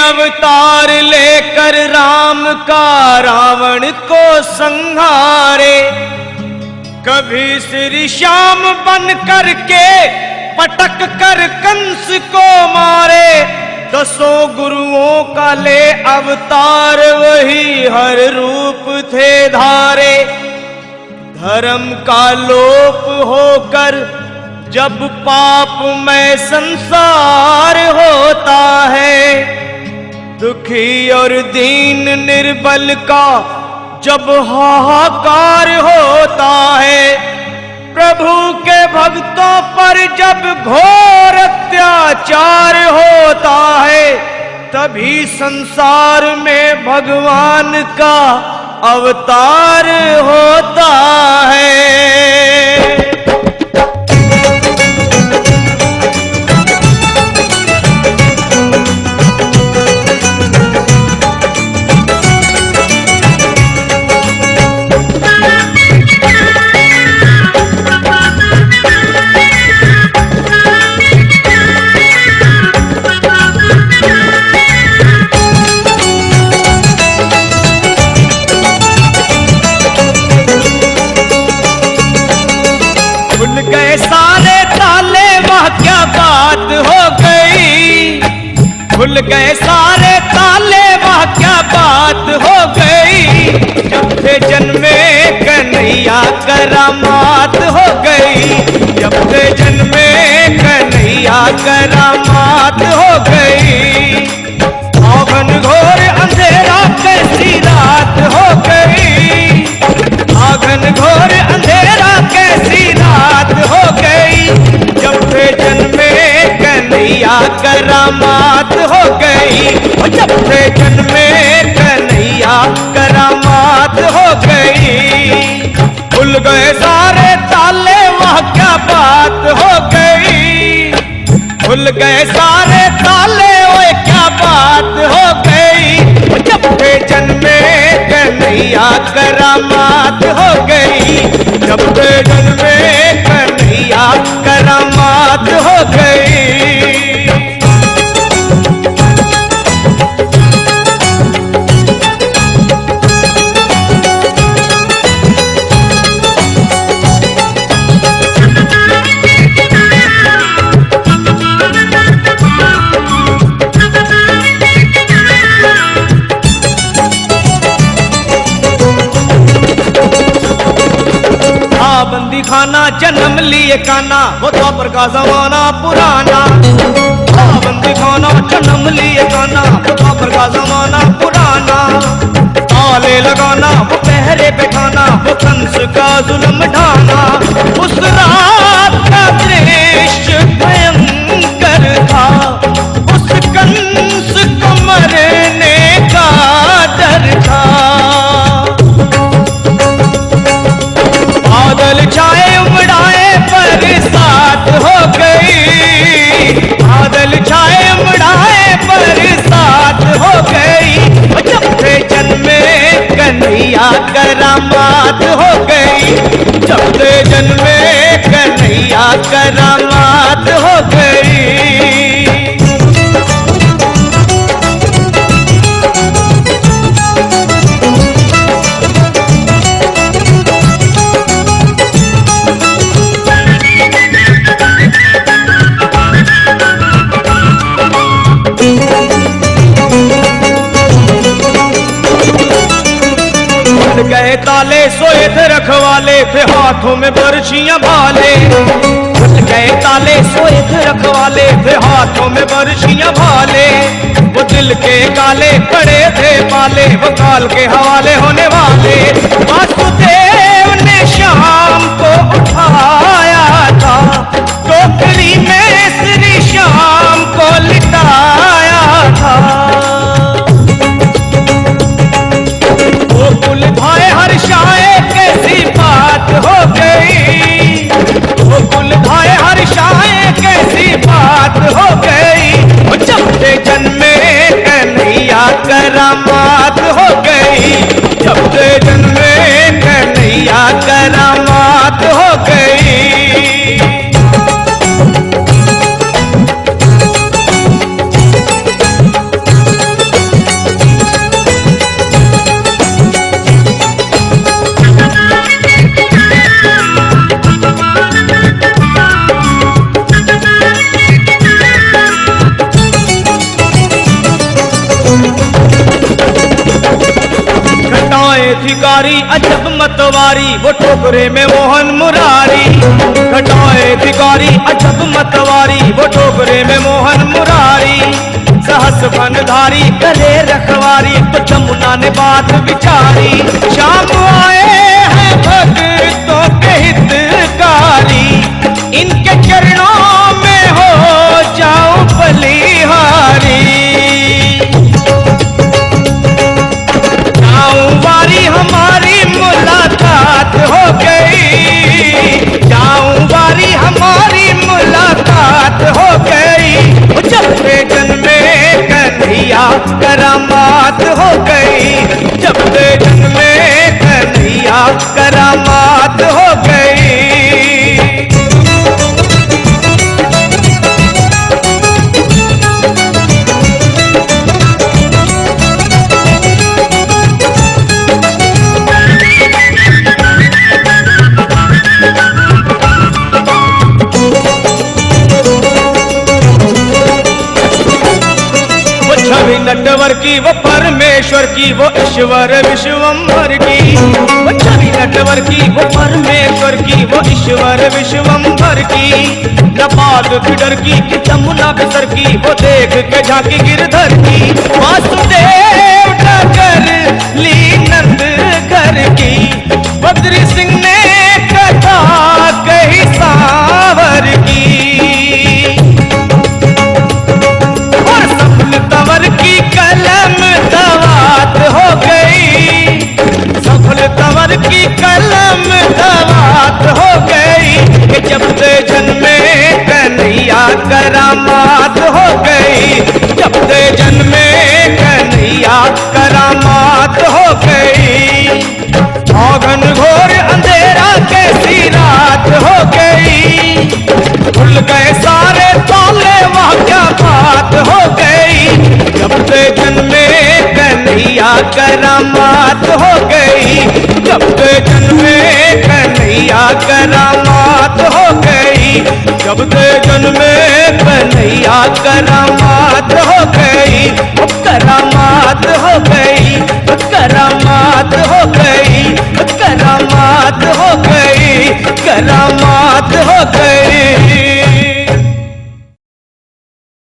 अवतार लेकर राम का रावण को संहारे। कभी श्री श्याम बन करके पटक कर कंस को मारे। 10 गुरुओं का ले अवतार वही हर रूप थे धारे। धर्म का लोप होकर जब पाप में संसार होता है, दुखी और दीन निर्बल का जब हाहाकार होता है, प्रभु के भक्तों पर जब घोर अत्याचार होता है, तभी संसार में भगवान का अवतार होता है। खुल गए सारे ताले, वह क्या बात हो गई। जब से जन्मे कन्हैया करामात हो गई। जब से जन्मे कन्हैया करामात हो गई। आंगन घोर अंधेरा कैसी रात हो गई। आंगन घोर अंधेरा कैसी रात हो गई। जब से जन्मे कन्हैया करामात हो गई। जब से जन्मे कन्हैया करामात हो गई। खुल गए सारे ताले, वह क्या बात हो गई। खुल गए सारे ताले, ओए क्या बात हो गई। जब से जन्मे कन्हैया करामात हो गई। जब से जन्मे कन्हैया करामात हो गई। बंदी खाना जन्म लिए काना, वो द्वापर का जमाना पुराना। बंदी खाना जन्म लिए काना, वो द्वापर का जमाना पुराना। ताले लगाना, वो पहरे पे खाना, वो कंस का जुल्म ढाना। उस रात का दृश्य भयंकर था, उस कंस को मरने का डर था। बादल छाए उमड़ाए बरसात हो गई। बादल छाए उमड़ाए बरसात हो गई। जब से जन्मे कन्हैया करामात हो गई। जब से जन्मे कन्हैया करामात हो गई। गए ताले सोए थे रखवाले, थे हाथों में बरछियां भाले। गए ताले सोए थे रखवाले, थे हाथों में बरछियां भाले। वो दिल के काले पड़े थे पाले, वो काल के हवाले होने वाले। वासुदेव ने शाम को उठाया था, टोकरी में श्री श्याम को लिटाया था। गोकुल धाए हर्षाए कैसी बात हो गई। गोकुल धाए हर्षाए कैसी बात हो गई। जब से जन्मे कन्हैया करामात हो गई। जब से जन्मे कन्हैया करामात हो गई। भिखारी अजब मतवारी, वो टोकरे में मोहन मुरारी। घटाए भिखारी अजब मतवारी, वो टोकरे में मोहन मुरारी। सहस बनधारी करे रखवारी, तो जमुना ने बात विचारी। शाम आए हैं भक्तों के हितकारी, इनके चरणों में हो जाऊं बलिहारी। जाऊं वारी हमारी मुलाकात हो गई, जाऊं वारी हमारी मुलाकात हो गई। जब से जन्मे कन्हैया करामात हो गई, जब से जन्मे कन्हैया करामात हो गई। छवि नटवर की वो परमेश्वर की, वो ईश्वर विश्वम्भर की। वो छवि नटवर की वो परमेश्वर की, वो ईश्वर विश्वम्भर की। न बात फिडर की कि जमुना बिसर की, वो देख के झांकी गिरधर की। वासुदेव डगर ली नंद घर की, बद्री सिंह ने कथा कही सावर की। तंवर की कलम दवात हो गई, सफल तंवर की कलम दवात हो गई। कि जब से जन्मे कन्हैया करामात हो गई, जब से जन्मे कन्हैया करामात हो गई। औघन घोर अंधेरा कैसी रात हो गई, खुल गए सारे ताले वहाँ क्या बात हो गई। जब से जन्मे कन्हैया करामात हो गई, जब से जन्मे कन्हैया करामात हो गई, जब से जन्मे कन्हैया करामात हो गई। करामात हो गई, करामात हो गई, करामात हो गई, करामात हो गई।